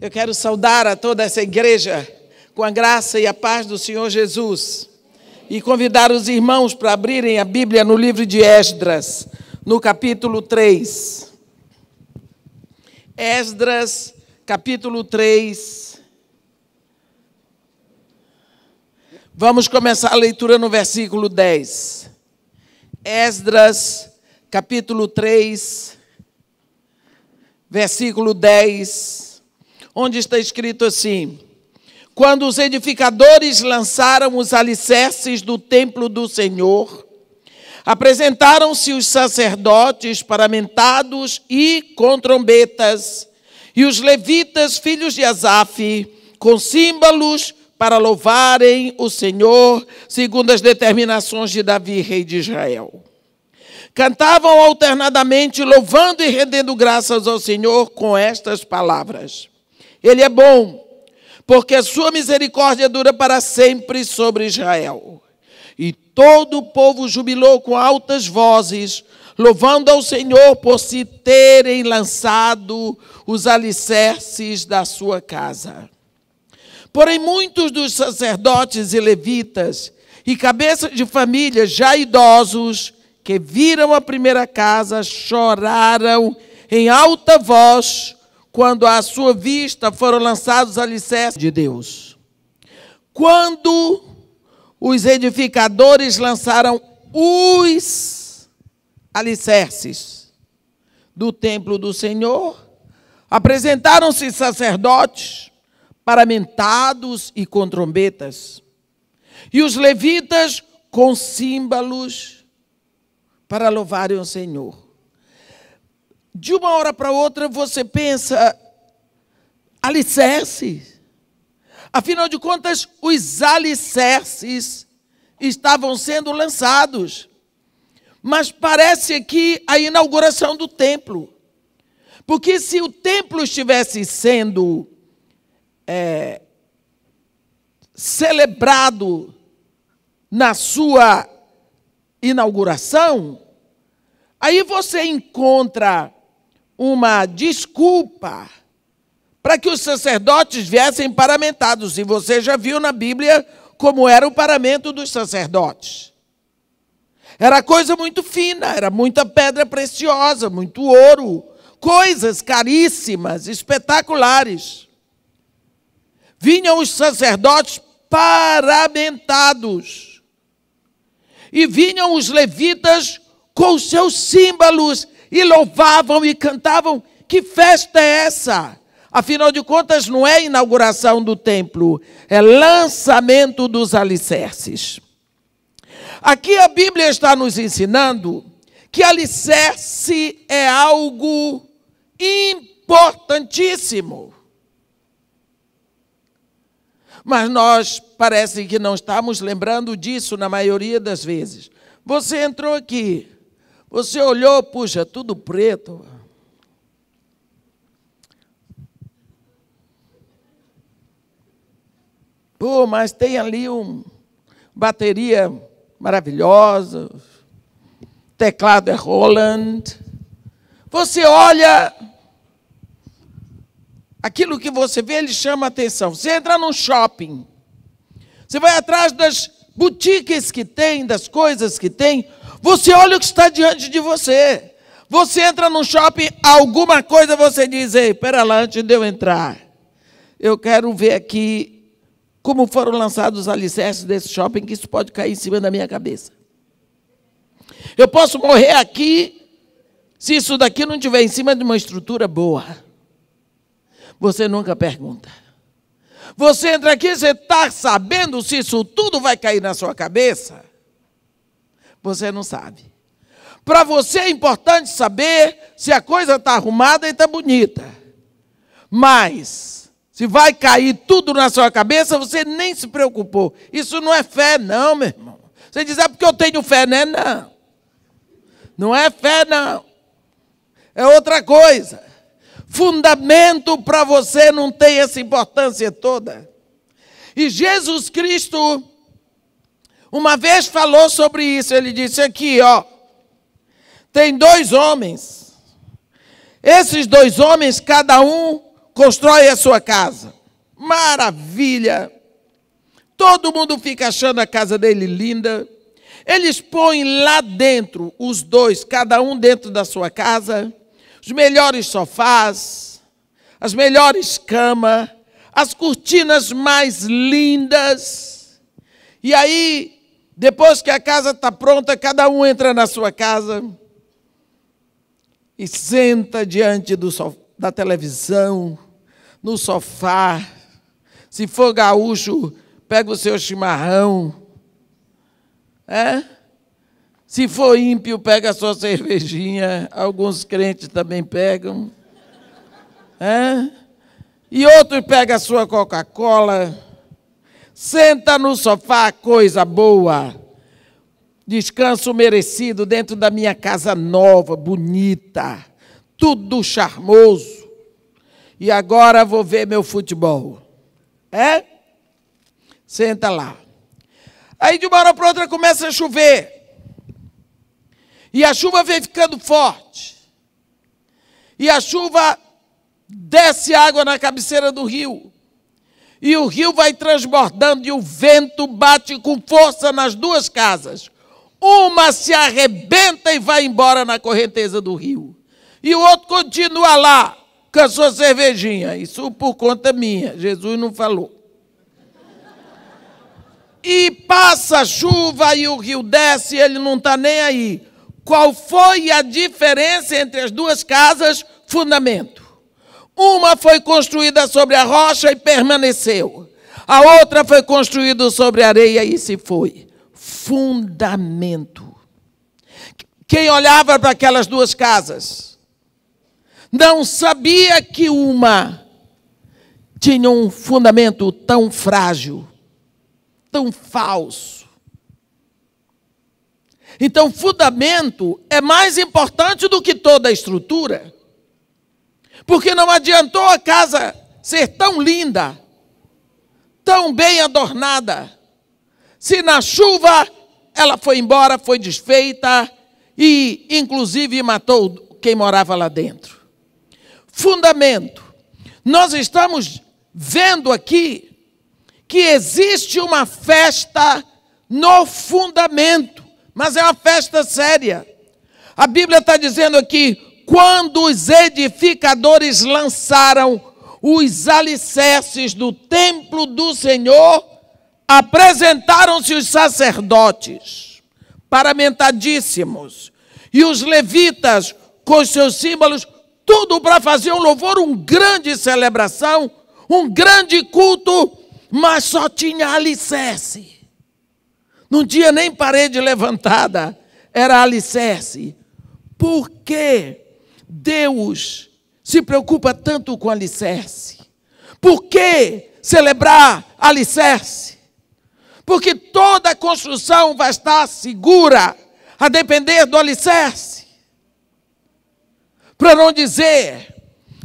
Eu quero saudar a toda essa igreja com a graça e a paz do Senhor Jesus e convidar os irmãos para abrirem a Bíblia no livro de Esdras, no capítulo 3. Esdras, capítulo 3. Vamos começar a leitura no versículo 10. Esdras, capítulo 3, versículo 10, onde está escrito assim: quando os edificadores lançaram os alicerces do templo do Senhor, apresentaram-se os sacerdotes paramentados e com trombetas, e os levitas, filhos de Asaf, com símbolos, para louvarem o Senhor, segundo as determinações de Davi, rei de Israel. Cantavam alternadamente, louvando e rendendo graças ao Senhor com estas palavras: Ele é bom, porque a sua misericórdia dura para sempre sobre Israel. E todo o povo jubilou com altas vozes, louvando ao Senhor por se terem lançado os alicerces da sua casa. Porém, muitos dos sacerdotes e levitas e cabeças de família já idosos, que viram a primeira casa, choraram em alta voz, quando à sua vista foram lançados os alicerces de Deus. Quando os edificadores lançaram os alicerces do templo do Senhor, apresentaram-se sacerdotes, paramentados e com trombetas, e os levitas com símbolos para louvarem o Senhor. De uma hora para outra você pensa, alicerce. Afinal de contas, os alicerces estavam sendo lançados. Mas parece aqui a inauguração do templo. Porque se o templo estivesse sendo celebrado na sua inauguração, aí você encontra uma desculpa para que os sacerdotes viessem paramentados. E você já viu na Bíblia como era o paramento dos sacerdotes. Era coisa muito fina, era muita pedra preciosa, muito ouro, coisas caríssimas, espetaculares. Vinham os sacerdotes paramentados. E vinham os levitas com os seus símbolos e louvavam e cantavam. Que festa é essa? Afinal de contas, não é inauguração do templo, é lançamento dos alicerces. Aqui a Bíblia está nos ensinando que alicerce é algo importantíssimo. Mas nós parece que não estamos lembrando disso na maioria das vezes. Você entrou aqui, você olhou, puxa, tudo preto. Pô, mas tem ali uma bateria maravilhosa, teclado é Roland. Você olha, aquilo que você vê, ele chama a atenção. Você entra num shopping, você vai atrás das boutiques que tem, das coisas que tem, você olha o que está diante de você. Você entra num shopping, alguma coisa você diz: ei, espera lá, antes de eu entrar, eu quero ver aqui como foram lançados os alicerces desse shopping, que isso pode cair em cima da minha cabeça. Eu posso morrer aqui se isso daqui não estiver em cima de uma estrutura boa. Você nunca pergunta. Você entra aqui, você está sabendo se isso tudo vai cair na sua cabeça? Você não sabe. Para você é importante saber se a coisa está arrumada e está bonita. Mas, se vai cair tudo na sua cabeça, você nem se preocupou. Isso não é fé, não, meu irmão. Você diz: é porque eu tenho fé, né? Não. Não é fé, não. É outra coisa. Fundamento para você não tem essa importância toda. E Jesus Cristo, uma vez falou sobre isso. Ele disse aqui, ó, tem 2 homens. Esses 2 homens, cada um constrói a sua casa. Maravilha! Todo mundo fica achando a casa dele linda. Eles põem lá dentro, os dois, cada um dentro da sua casa, os melhores sofás, as melhores camas, as cortinas mais lindas. E aí, depois que a casa está pronta, cada um entra na sua casa e senta diante da televisão, no sofá. Se for gaúcho, pega o seu chimarrão. Se for ímpio, pega a sua cervejinha. Alguns crentes também pegam. E outros pegam a sua Coca-Cola. Senta no sofá, coisa boa. Descanso merecido dentro da minha casa nova, bonita. Tudo charmoso. E agora vou ver meu futebol. Senta lá. Aí de uma hora para outra começa a chover. E a chuva vem ficando forte. E a chuva desce água na cabeceira do rio. E o rio vai transbordando e o vento bate com força nas duas casas. Uma se arrebenta e vai embora na correnteza do rio. E o outro continua lá, com a sua cervejinha. Isso por conta minha, Jesus não falou. E passa a chuva e o rio desce e ele não está nem aí. Qual foi a diferença entre as duas casas? Fundamento. Uma foi construída sobre a rocha e permaneceu. A outra foi construída sobre a areia e se foi. Fundamento. Quem olhava para aquelas duas casas não sabia que uma tinha um fundamento tão frágil, tão falso. Então, fundamento é mais importante do que toda a estrutura. Porque não adiantou a casa ser tão linda, tão bem adornada, se na chuva ela foi embora, foi desfeita e, inclusive, matou quem morava lá dentro. Fundamento. Nós estamos vendo aqui que existe uma festa no fundamento, mas é uma festa séria. A Bíblia está dizendo aqui, quando os edificadores lançaram os alicerces do templo do Senhor, apresentaram-se os sacerdotes, paramentadíssimos, e os levitas com os seus símbolos, tudo para fazer um louvor, uma grande celebração, um grande culto, mas só tinha alicerce. Não tinha nem parede levantada, era alicerce. Por que Deus se preocupa tanto com alicerce? Por que celebrar alicerce? Porque toda a construção vai estar segura, a depender do alicerce. Para não dizer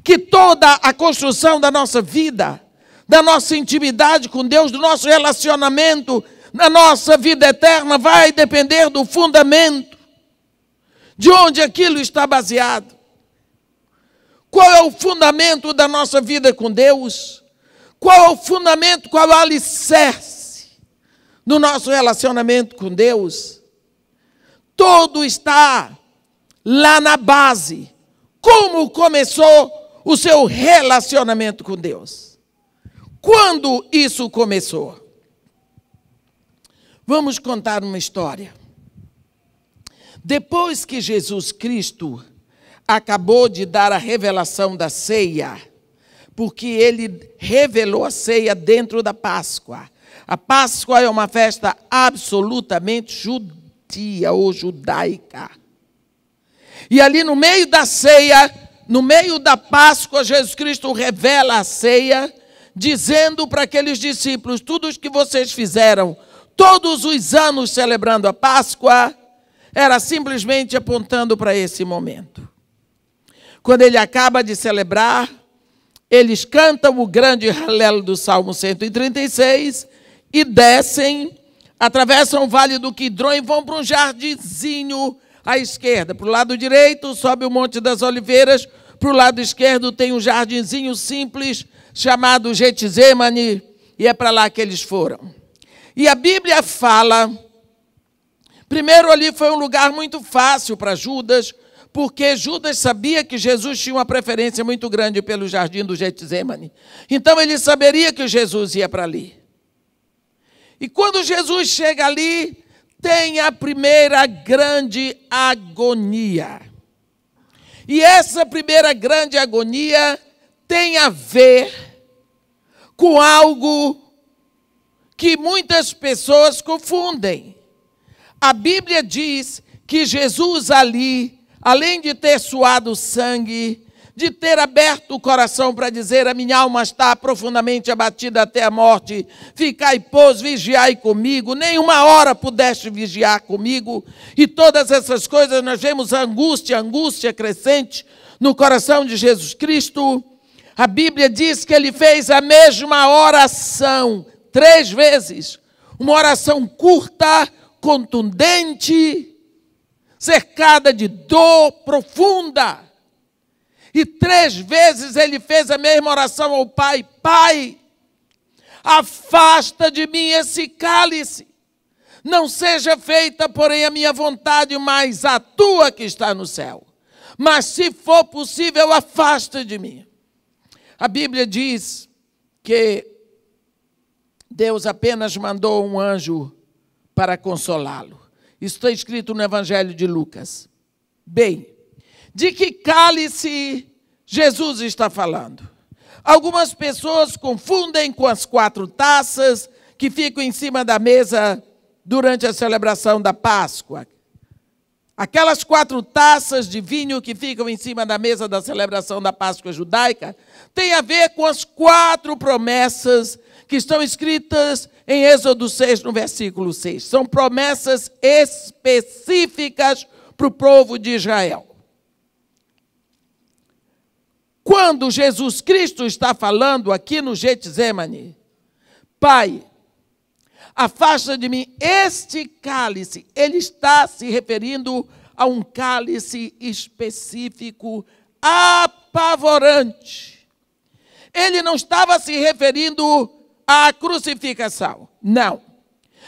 que toda a construção da nossa vida, da nossa intimidade com Deus, do nosso relacionamento, na nossa vida eterna, vai depender do fundamento, de onde aquilo está baseado. Qual é o fundamento da nossa vida com Deus? Qual é o fundamento, qual é o alicerce do nosso relacionamento com Deus? Todo está lá na base. Como começou o seu relacionamento com Deus? Quando isso começou? Vamos contar uma história. Depois que Jesus Cristo acabou de dar a revelação da ceia, porque ele revelou a ceia dentro da Páscoa. A Páscoa é uma festa absolutamente judia ou judaica. E ali no meio da ceia, no meio da Páscoa, Jesus Cristo revela a ceia, dizendo para aqueles discípulos, tudo o que vocês fizeram, todos os anos celebrando a Páscoa, era simplesmente apontando para esse momento. Quando ele acaba de celebrar, eles cantam o grande halelo do Salmo 136 e descem, atravessam o Vale do Quidrão e vão para um jardinzinho à esquerda. Para o lado direito, sobe o Monte das Oliveiras, para o lado esquerdo tem um jardinzinho simples chamado Getsemane, e é para lá que eles foram. E a Bíblia fala, primeiro ali foi um lugar muito fácil para Judas, porque Judas sabia que Jesus tinha uma preferência muito grande pelo jardim do Getsemane. Então ele saberia que Jesus ia para ali. E quando Jesus chega ali, tem a primeira grande agonia. E essa primeira grande agonia tem a ver com algo que muitas pessoas confundem. A Bíblia diz que Jesus ali, além de ter suado sangue, de ter aberto o coração para dizer: a minha alma está profundamente abatida até a morte, ficai, pois, vigiai comigo, nem uma hora pudeste vigiar comigo, e todas essas coisas nós vemos a angústia crescente no coração de Jesus Cristo. A Bíblia diz que ele fez a mesma oração 3 vezes, uma oração curta, contundente, cercada de dor profunda. E 3 vezes ele fez a mesma oração ao Pai: Pai, afasta de mim esse cálice. Não seja feita, porém, a minha vontade, mas a tua que está no céu. Mas se for possível, afasta de mim. A Bíblia diz que Deus apenas mandou um anjo para consolá-lo. Isso está escrito no Evangelho de Lucas. Bem, de que cálice Jesus está falando? Algumas pessoas confundem com as 4 taças que ficam em cima da mesa durante a celebração da Páscoa. Aquelas 4 taças de vinho que ficam em cima da mesa da celebração da Páscoa judaica tem a ver com as 4 promessas que estão escritas em Êxodo 6, no versículo 6. São promessas específicas para o povo de Israel. Quando Jesus Cristo está falando aqui no Getsemane: Pai, afasta de mim este cálice, ele está se referindo a um cálice específico, apavorante. Ele não estava se referindo à crucificação, não.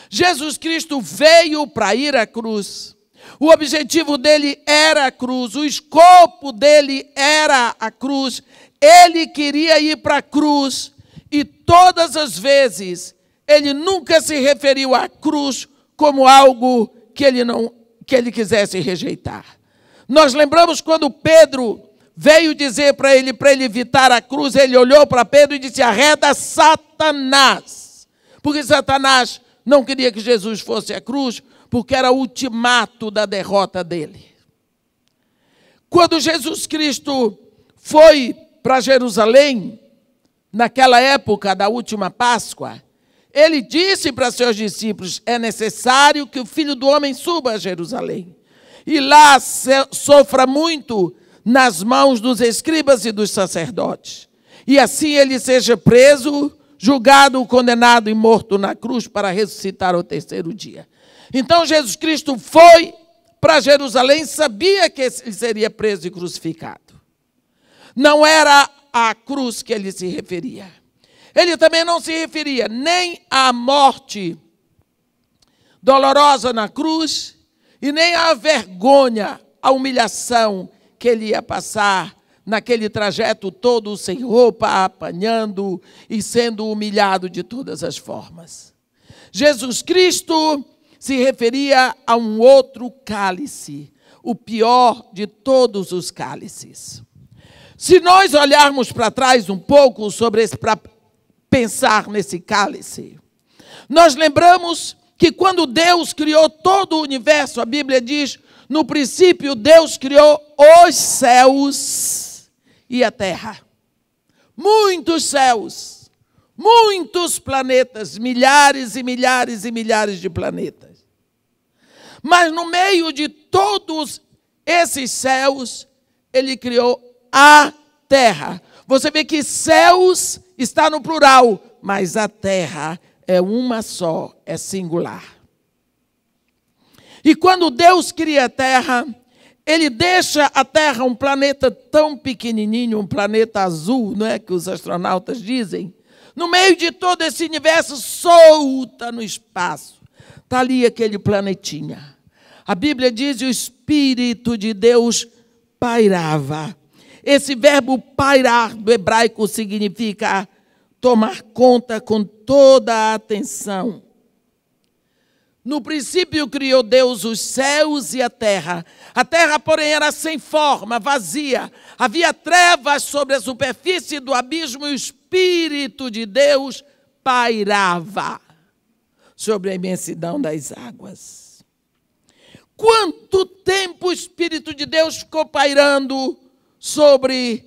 Jesus Cristo veio para ir à cruz. O objetivo dele era a cruz, o escopo dele era a cruz. Ele queria ir para a cruz e todas as vezes ele nunca se referiu à cruz como algo que ele quisesse rejeitar. Nós lembramos quando Pedro veio dizer para ele evitar a cruz, ele olhou para Pedro e disse: arreda Satanás. Porque Satanás não queria que Jesus fosse à cruz, porque era o ultimato da derrota dele. Quando Jesus Cristo foi para Jerusalém, naquela época da última Páscoa, ele disse para seus discípulos: é necessário que o Filho do Homem suba a Jerusalém, e lá sofra muito nas mãos dos escribas e dos sacerdotes, e assim ele seja preso, julgado, condenado e morto na cruz, para ressuscitar ao 3º dia. Então Jesus Cristo foi para Jerusalém, sabia que ele seria preso e crucificado. Não era a cruz que ele se referia. Ele também não se referia nem à morte dolorosa na cruz e nem à vergonha, à humilhação que ele ia passar naquele trajeto todo sem roupa, apanhando e sendo humilhado de todas as formas. Jesus Cristo se referia a um outro cálice, o pior de todos os cálices. Se nós olharmos para trás um pouco para pensar nesse cálice, nós lembramos que quando Deus criou todo o universo, a Bíblia diz: no princípio Deus criou os céus e a terra. Muitos céus, muitos planetas, milhares e milhares e milhares de planetas. Mas no meio de todos esses céus, ele criou a terra. Você vê que céus está no plural, mas a terra é uma só, é singular. E quando Deus cria a terra, ele deixa a Terra um planeta tão pequenininho, um planeta azul, não é que os astronautas dizem, no meio de todo esse universo, solta no espaço. Está ali aquele planetinha. A Bíblia diz que o Espírito de Deus pairava. Esse verbo pairar do hebraico significa tomar conta com toda a atenção. No princípio criou Deus os céus e a terra. A terra, porém, era sem forma, vazia. Havia trevas sobre a superfície do abismo e o Espírito de Deus pairava sobre a imensidão das águas. Quanto tempo o Espírito de Deus ficou pairando sobre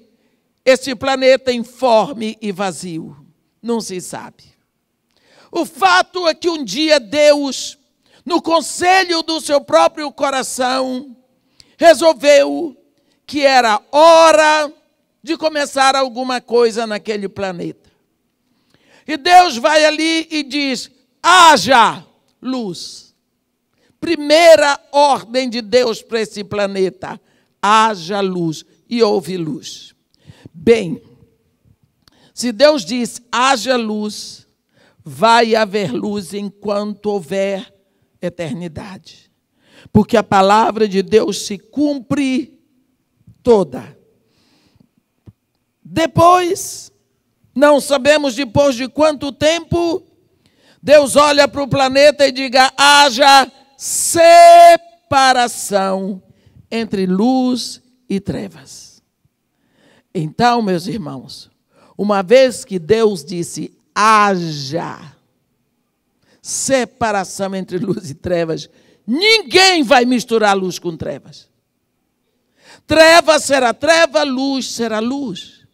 esse planeta informe e vazio? Não se sabe. O fato é que um dia Deus, no conselho do seu próprio coração, resolveu que era hora de começar alguma coisa naquele planeta. E Deus vai ali e diz: haja luz. Primeira ordem de Deus para esse planeta: haja luz. E houve luz. Bem, se Deus diz haja luz, vai haver luz enquanto houver eternidade. Porque a palavra de Deus se cumpre toda. Depois, não sabemos depois de quanto tempo, Deus olha para o planeta e diga: haja separação entre luz e trevas. Então, meus irmãos, uma vez que Deus disse haja separação entre luz e trevas, ninguém vai misturar luz com trevas. Treva será treva, luz será luz.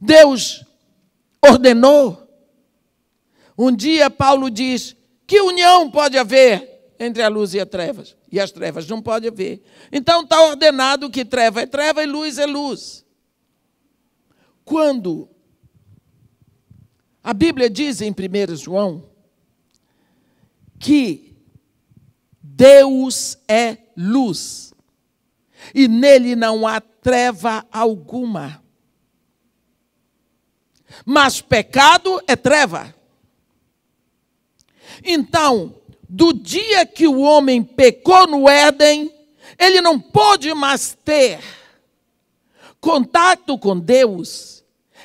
Deus ordenou. Um dia Paulo diz: que união pode haver entre a luz e as trevas? E as trevas não pode haver. Então está ordenado que treva é treva e luz é luz. Quando a Bíblia diz em 1 João que Deus é luz e nele não há treva alguma. Mas pecado é treva. Então, do dia que o homem pecou no Éden, ele não pôde mais ter contato com Deus.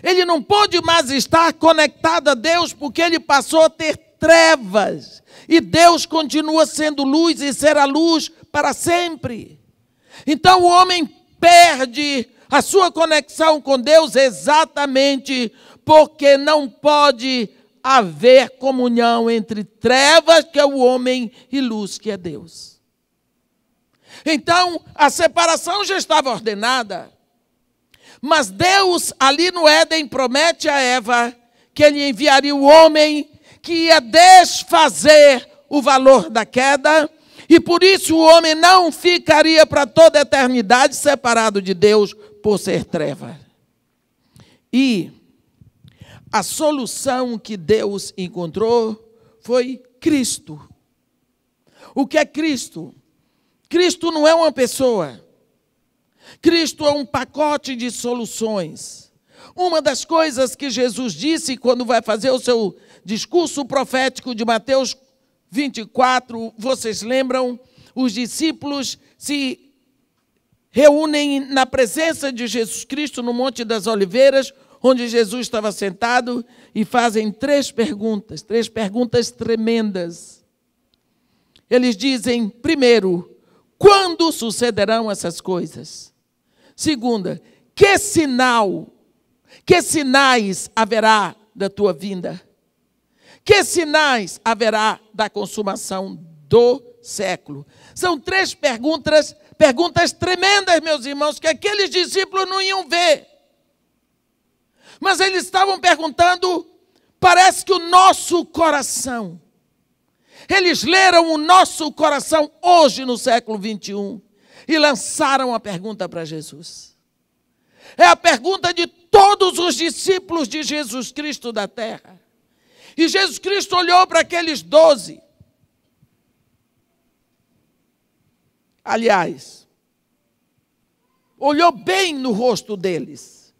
Ele não pôde mais estar conectado a Deus, porque ele passou a ter trevas. E Deus continua sendo luz e será luz para sempre. Então o homem perde a sua conexão com Deus exatamente porque não pode haver comunhão entre trevas, que é o homem, e luz, que é Deus. Então a separação já estava ordenada. Mas Deus, ali no Éden, promete a Eva que ele enviaria o homem que ia desfazer o valor da queda, e por isso o homem não ficaria para toda a eternidade separado de Deus por ser treva. E a solução que Deus encontrou foi Cristo. O que é Cristo? Cristo não é uma pessoa. Cristo é um pacote de soluções. Uma das coisas que Jesus disse quando vai fazer o seu discurso profético de Mateus 24, vocês lembram? Os discípulos se reúnem na presença de Jesus Cristo no Monte das Oliveiras, onde Jesus estava sentado, e fazem três perguntas tremendas. Eles dizem, primeiro, quando sucederão essas coisas? Segunda, que sinais haverá da tua vinda? Que sinais haverá da consumação do século? São três perguntas tremendas, meus irmãos, que aqueles discípulos não iam ver. Mas eles estavam perguntando, parece que o nosso coração. Eles leram o nosso coração hoje no século 21 e lançaram a pergunta para Jesus. É a pergunta de todos os discípulos de Jesus Cristo da terra. E Jesus Cristo olhou para aqueles 12. Aliás, olhou bem no rosto deles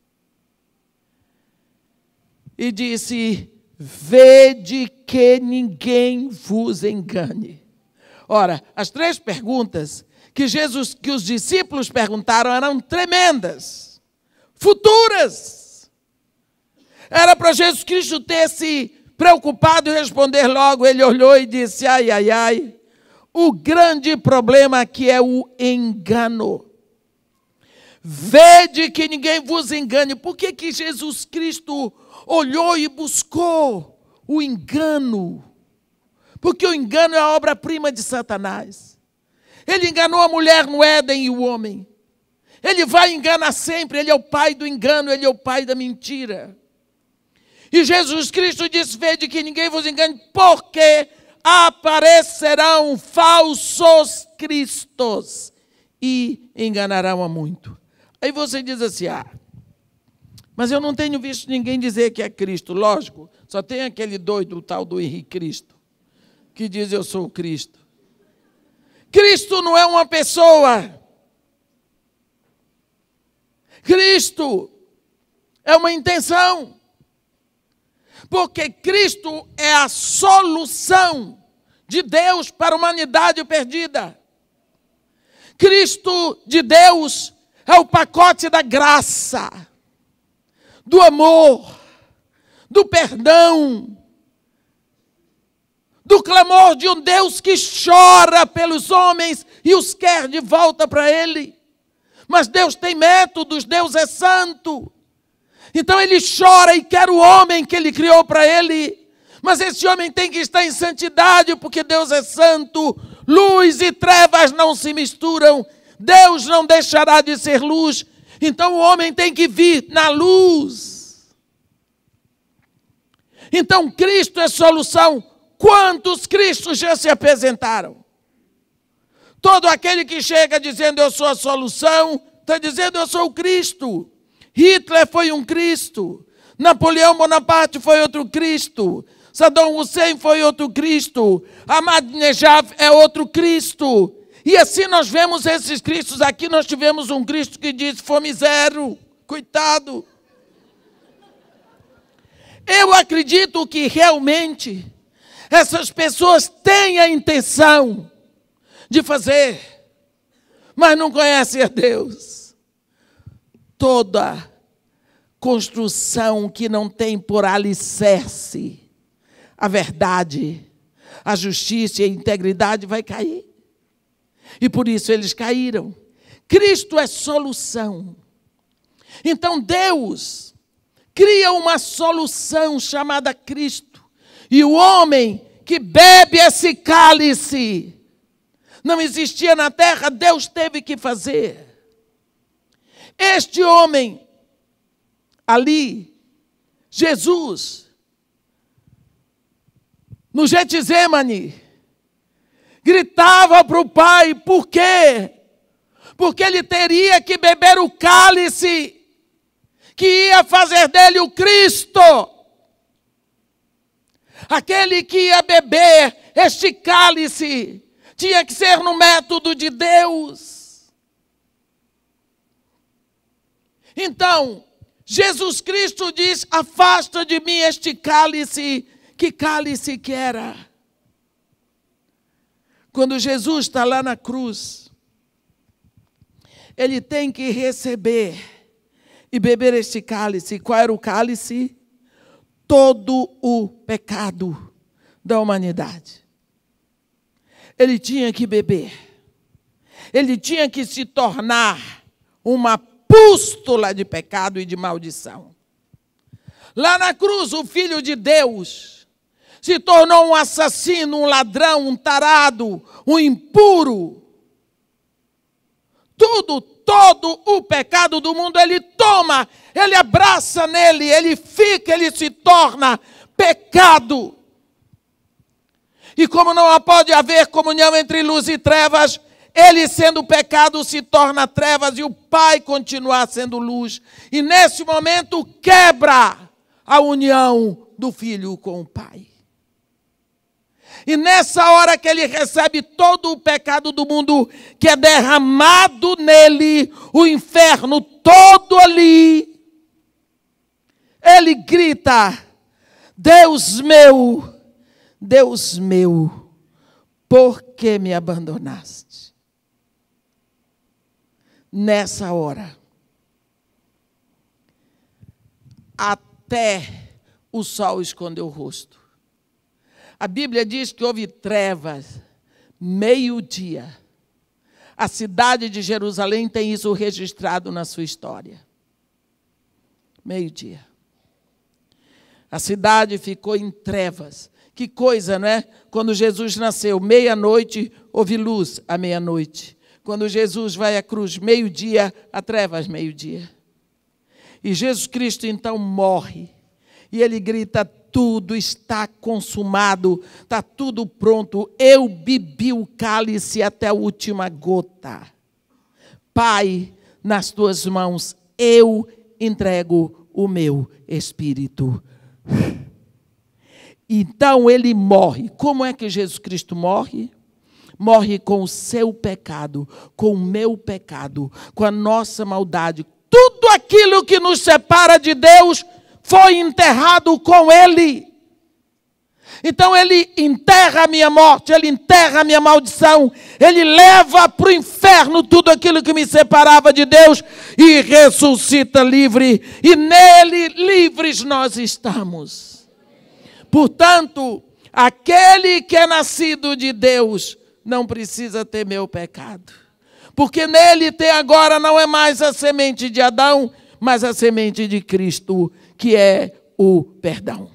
e disse: vede que ninguém vos engane. Ora, as 3 perguntas que os discípulos perguntaram eram tremendas, futuras. Era para Jesus Cristo ter se preocupado e responder logo. Ele olhou e disse: ai, ai, ai, o grande problema aqui é o engano. Vede que ninguém vos engane. Por que Jesus Cristo olhou e buscou o engano? Porque o engano é a obra-prima de Satanás. Ele enganou a mulher no Éden e o homem. Ele vai enganar sempre. Ele é o pai do engano, ele é o pai da mentira. E Jesus Cristo disse: vede que ninguém vos engane, porque aparecerão falsos cristos e enganarão a muito. Aí você diz assim: mas eu não tenho visto ninguém dizer que é Cristo. Lógico, só tem aquele doido, o tal do Henrique Cristo, que diz: eu sou o Cristo. Cristo não é uma pessoa. Cristo é uma intenção. Porque Cristo é a solução de Deus para a humanidade perdida. Cristo de Deus é o pacote da graça, do amor, do perdão, do clamor de um Deus que chora pelos homens e os quer de volta para Ele. Mas Deus tem métodos, Deus é santo. Então Ele chora e quer o homem que Ele criou para Ele. Mas esse homem tem que estar em santidade, porque Deus é santo. Luz e trevas não se misturam. Deus não deixará de ser luz. Então o homem tem que vir na luz. Então Cristo é solução. Quantos Cristos já se apresentaram? Todo aquele que chega dizendo eu sou a solução, está dizendo eu sou o Cristo. Hitler foi um Cristo. Napoleão Bonaparte foi outro Cristo. Saddam Hussein foi outro Cristo. Ahmadinejad é outro Cristo. E assim nós vemos esses Cristos. Aqui nós tivemos um Cristo que disse fome zero. Coitado. Eu acredito que realmente essas pessoas têm a intenção de fazer, mas não conhecem a Deus. Toda construção que não tem por alicerce a verdade, a justiça e a integridade vai cair. E por isso eles caíram. Cristo é solução. Então Deus cria uma solução chamada Cristo. E o homem que bebe esse cálice, não existia na terra, Deus teve que fazer. Este homem ali, Jesus, no Getsemane, gritava para o Pai: por quê? Porque ele teria que beber o cálice que ia fazer dele o Cristo. Aquele que ia beber este cálice tinha que ser no método de Deus. Então, Jesus Cristo diz: afasta de mim este cálice. Que cálice que era? Quando Jesus está lá na cruz, ele tem que receber e beber este cálice. Qual era o cálice? Todo o pecado da humanidade. Ele tinha que beber. Ele tinha que se tornar uma pústula de pecado e de maldição. Lá na cruz, o Filho de Deus se tornou um assassino, um ladrão, um tarado, um impuro. Todo o pecado do mundo ele toma, ele abraça nele, ele fica, ele se torna pecado. E como não pode haver comunhão entre luz e trevas, ele sendo pecado se torna trevas e o Pai continua sendo luz. E nesse momento quebra a união do Filho com o Pai. E nessa hora que ele recebe todo o pecado do mundo que é derramado nele, o inferno todo ali, ele grita: Deus meu, por que me abandonaste? Nessa hora, até o sol escondeu o rosto. A Bíblia diz que houve trevas, meio-dia. A cidade de Jerusalém tem isso registrado na sua história. Meio-dia. A cidade ficou em trevas. Que coisa, não é? Quando Jesus nasceu, meia-noite, houve luz à meia-noite. Quando Jesus vai à cruz, meio-dia, há trevas, meio-dia. E Jesus Cristo, então, morre. E ele grita: tudo está consumado, está tudo pronto. Eu bebi o cálice até a última gota. Pai, nas tuas mãos, eu entrego o meu espírito. Então ele morre. Como é que Jesus Cristo morre? Morre com o seu pecado, com o meu pecado, com a nossa maldade. Tudo aquilo que nos separa de Deus foi enterrado com ele. Então ele enterra a minha morte, ele enterra a minha maldição, ele leva para o inferno tudo aquilo que me separava de Deus e ressuscita livre. E nele livres nós estamos. Portanto, aquele que é nascido de Deus não precisa temer o pecado. Porque nele tem agora não é mais a semente de Adão, mas a semente de Cristo, que é o perdão.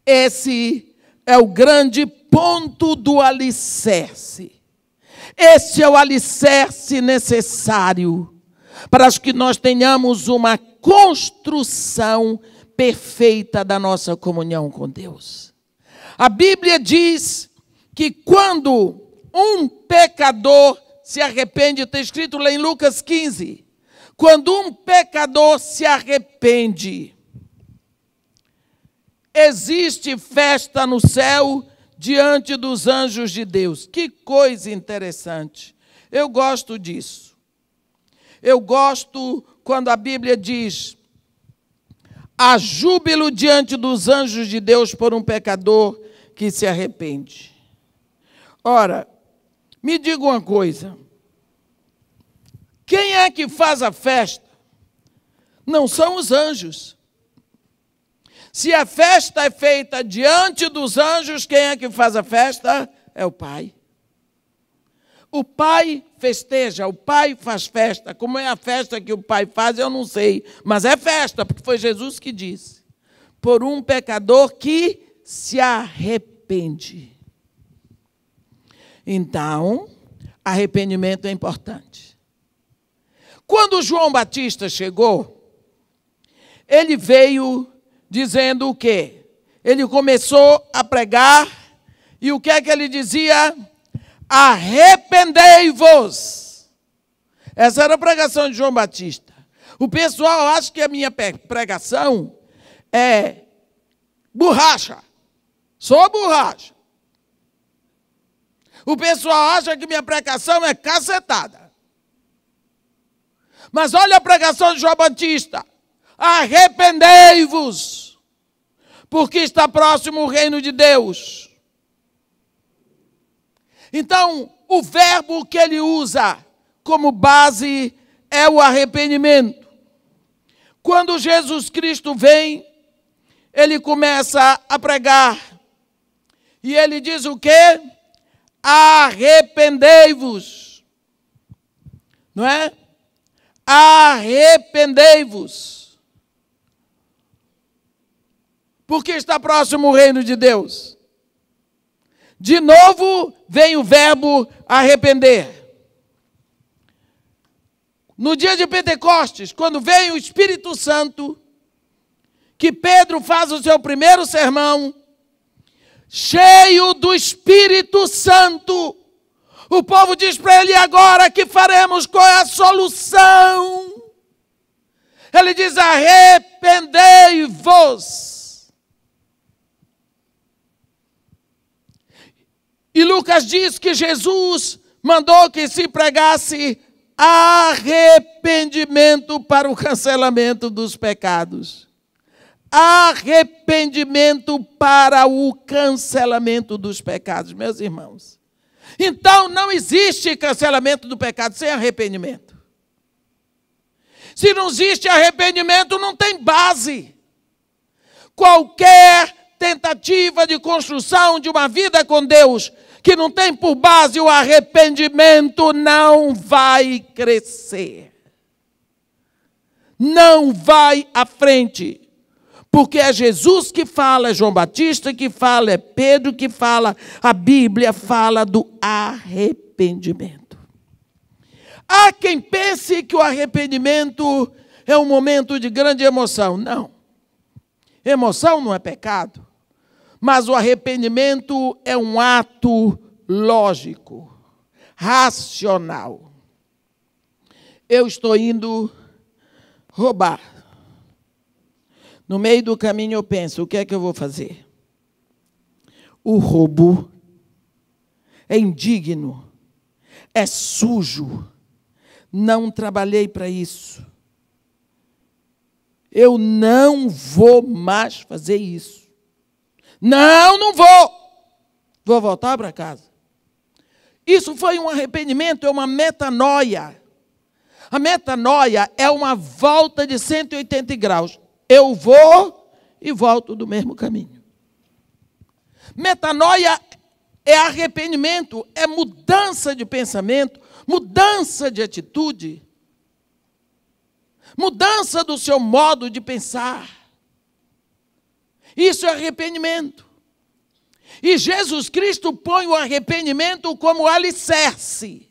Esse é o grande ponto do alicerce. Esse é o alicerce necessário para que nós tenhamos uma construção perfeita da nossa comunhão com Deus. A Bíblia diz que quando um pecador se arrepende, está escrito lá em Lucas 15, quando um pecador se arrepende, existe festa no céu diante dos anjos de Deus. Que coisa interessante. Eu gosto disso. Eu gosto quando a Bíblia diz: há júbilo diante dos anjos de Deus por um pecador que se arrepende. Ora, me diga uma coisa. Quem é que faz a festa? Não são os anjos. Se a festa é feita diante dos anjos, quem é que faz a festa? É o Pai. O Pai festeja, o Pai faz festa. Como é a festa que o Pai faz, eu não sei. Mas é festa, porque foi Jesus que disse. Por um pecador que se arrepende. Então, arrependimento é importante. Quando João Batista chegou, ele veio dizendo o quê? Ele começou a pregar, e o que é que ele dizia? Arrependei-vos. Essa era a pregação de João Batista. O pessoal acha que a minha pregação é borracha. Sou borracha. O pessoal acha que minha pregação é cacetada. Mas olha a pregação de João Batista. Arrependei-vos, porque está próximo o reino de Deus. Então, o verbo que ele usa como base é o arrependimento. Quando Jesus Cristo vem, ele começa a pregar. E ele diz o quê? Arrependei-vos. Não é? Arrependei-vos. Porque está próximo o reino de Deus. De novo vem o verbo arrepender. No dia de Pentecostes, quando vem o Espírito Santo, que Pedro faz o seu primeiro sermão, cheio do Espírito Santo, o povo diz para ele: agora que faremos? Qual é a solução? Ele diz: arrependei-vos. E Lucas diz que Jesus mandou que se pregasse arrependimento para o cancelamento dos pecados. Arrependimento para o cancelamento dos pecados, meus irmãos. Então, não existe cancelamento do pecado sem arrependimento. Se não existe arrependimento, não tem base. Qualquer tentativa de construção de uma vida com Deus que não tem por base o arrependimento não vai crescer. Não vai à frente. Porque é Jesus que fala, é João Batista que fala, é Pedro que fala, a Bíblia fala do arrependimento. Há quem pense que o arrependimento é um momento de grande emoção. Não. Emoção não é pecado. Mas o arrependimento é um ato lógico, racional. Eu estou indo roubar. No meio do caminho eu penso, o que é que eu vou fazer? O roubo é indigno, é sujo. Não trabalhei para isso. Eu não vou mais fazer isso. Não vou. Vou voltar para casa. Isso foi um arrependimento, é uma metanoia. A metanoia é uma volta de 180 graus. Eu vou e volto do mesmo caminho. Metanoia é arrependimento, é mudança de pensamento, mudança de atitude, mudança do seu modo de pensar. Isso é arrependimento. E Jesus Cristo põe o arrependimento como alicerce,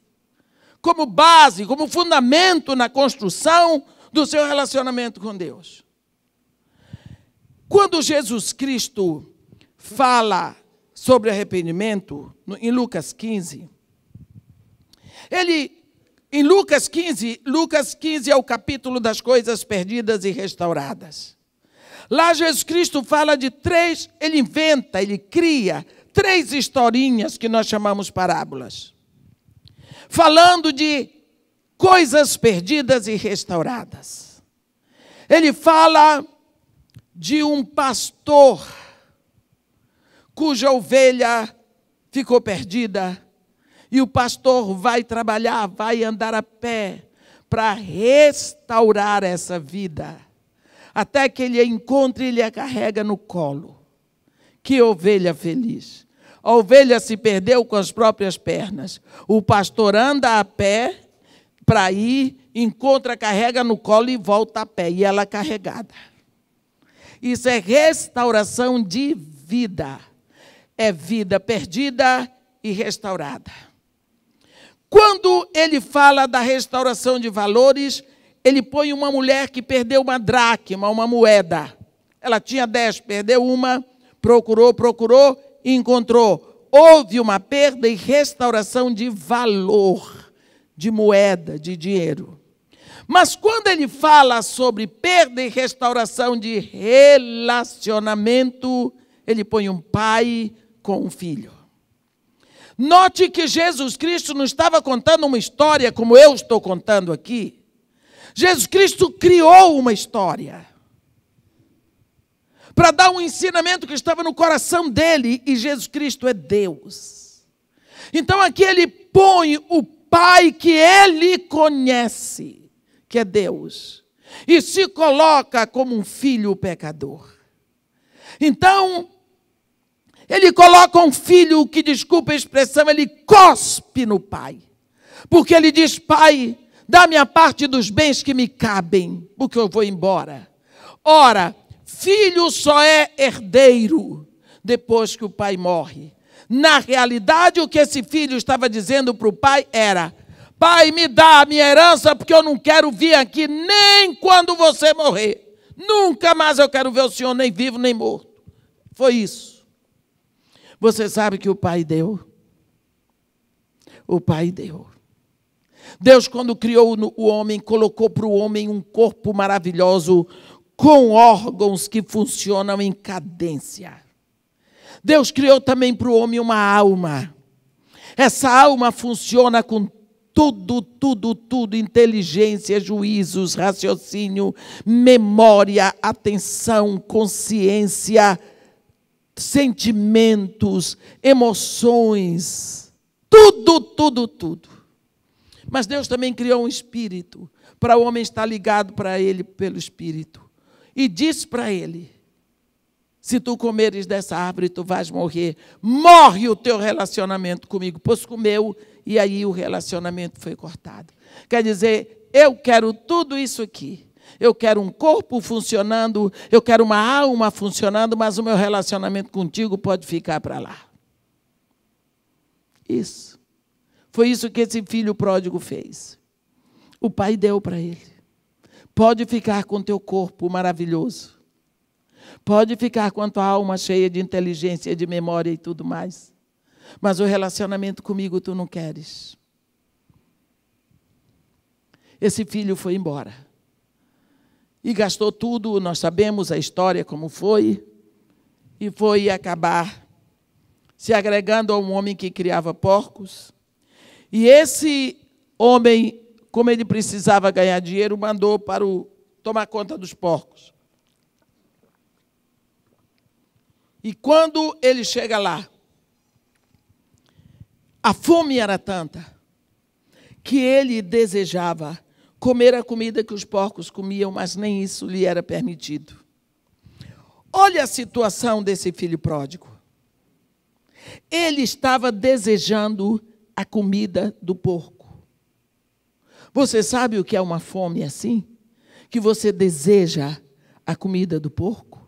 como base, como fundamento na construção do seu relacionamento com Deus. Quando Jesus Cristo fala sobre arrependimento, em Lucas 15, em Lucas 15 é o capítulo das coisas perdidas e restauradas. Lá Jesus Cristo fala de três, ele inventa, ele cria três historinhas que nós chamamos parábolas. Falando de coisas perdidas e restauradas. Ele fala de um pastor cuja ovelha ficou perdida e o pastor vai trabalhar, vai andar a pé para restaurar essa vida. Até que ele a encontre e ele a carrega no colo. Que ovelha feliz. A ovelha se perdeu com as próprias pernas. O pastor anda a pé para ir, encontra, carrega no colo e volta a pé. E ela carregada. Isso é restauração de vida. É vida perdida e restaurada. Quando ele fala da restauração de valores, ele põe uma mulher que perdeu uma dracma, uma moeda. Ela tinha 10, perdeu uma, procurou e encontrou. Houve uma perda e restauração de valor, de moeda, de dinheiro. Mas quando ele fala sobre perda e restauração de relacionamento, ele põe um pai com um filho. Note que Jesus Cristo não estava contando uma história como eu estou contando aqui. Jesus Cristo criou uma história para dar um ensinamento que estava no coração dele, e Jesus Cristo é Deus. Então aqui ele põe o Pai que ele conhece, que é Deus, e se coloca como um filho pecador. Então, ele coloca um filho que, desculpa a expressão, ele cospe no pai. Porque ele diz: pai, dá-me a parte dos bens que me cabem, porque eu vou embora. Ora, filho só é herdeiro depois que o pai morre. Na realidade, o que esse filho estava dizendo para o pai era: pai, me dá a minha herança, porque eu não quero vir aqui nem quando você morrer. Nunca mais eu quero ver o senhor nem vivo nem morto. Foi isso. Você sabe que o pai deu? O pai deu. Deus, quando criou o homem, colocou para o homem um corpo maravilhoso, com órgãos que funcionam em cadência. Deus criou também para o homem uma alma. Essa alma funciona com tudo, inteligência, juízos, raciocínio, memória, atenção, consciência, sentimentos, emoções, tudo. Mas Deus também criou um espírito para o homem estar ligado para ele pelo espírito. E disse para ele: se tu comeres dessa árvore, tu vais morrer. Morre o teu relacionamento comigo. Pois comeu, e aí o relacionamento foi cortado. Quer dizer, eu quero tudo isso aqui. Eu quero um corpo funcionando, eu quero uma alma funcionando, mas o meu relacionamento contigo pode ficar para lá. Isso. Foi isso que esse filho pródigo fez. O pai deu para ele. Pode ficar com teu corpo maravilhoso. Pode ficar com a tua alma cheia de inteligência, de memória e tudo mais. Mas o relacionamento comigo tu não queres. Esse filho foi embora. E gastou tudo, nós sabemos a história como foi. E foi acabar se agregando a um homem que criava porcos. E esse homem, como ele precisava ganhar dinheiro, mandou para tomar conta dos porcos. E quando ele chega lá, a fome era tanta que ele desejava comer a comida que os porcos comiam, mas nem isso lhe era permitido. Olha a situação desse filho pródigo. Ele estava desejando a comida do porco. Você sabe o que é uma fome assim? Que você deseja a comida do porco?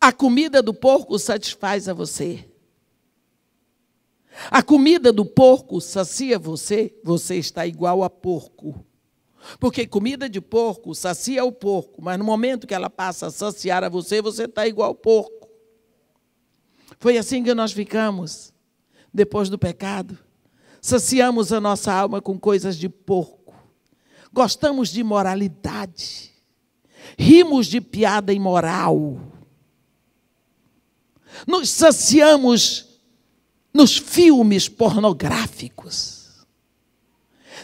A comida do porco satisfaz a você. A comida do porco sacia você, você está igual a porco. Porque comida de porco sacia o porco, mas no momento que ela passa a saciar a você, você está igual ao porco. Foi assim que nós ficamos depois do pecado. Saciamos a nossa alma com coisas de porco. Gostamos de moralidade. Rimos de piada imoral. Nos saciamos nos filmes pornográficos.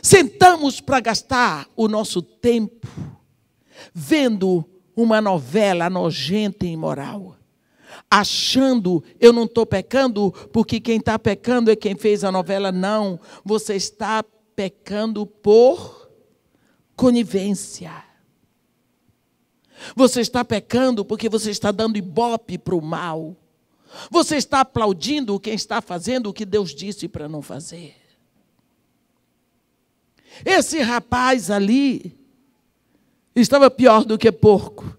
Sentamos para gastar o nosso tempo vendo uma novela nojenta e imoral, achando, eu não estou pecando porque quem está pecando é quem fez a novela. Não, você está pecando por conivência. Você está pecando porque você está dando ibope para o mal. Você está aplaudindo quem está fazendo o que Deus disse para não fazer. Esse rapaz ali estava pior do que porco.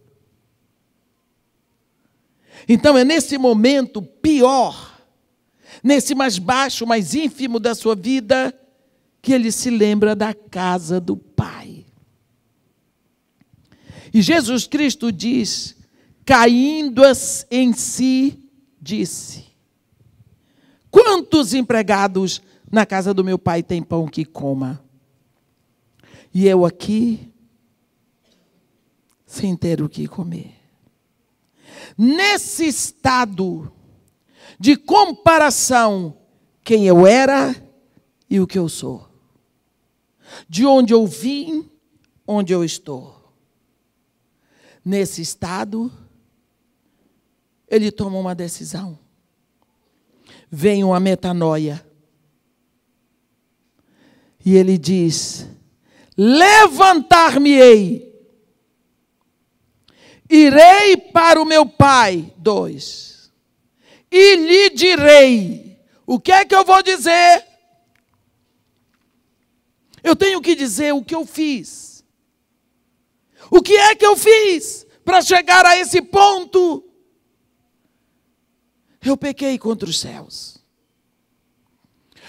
Então é nesse momento pior, nesse mais baixo, mais ínfimo da sua vida, que ele se lembra da casa do Pai. E Jesus Cristo diz, caindo em si, disse: quantos empregados na casa do meu pai têm pão que coma? E eu aqui, sem ter o que comer. Nesse estado de comparação, quem eu era e o que eu sou. De onde eu vim, onde eu estou. Nesse estado, ele toma uma decisão. Vem uma metanoia. E ele diz: levantar-me-ei, irei para o meu pai, 2, e lhe direi. O que é que eu vou dizer? Eu tenho que dizer o que eu fiz. O que é que eu fiz para chegar a esse ponto? Eu pequei contra os céus.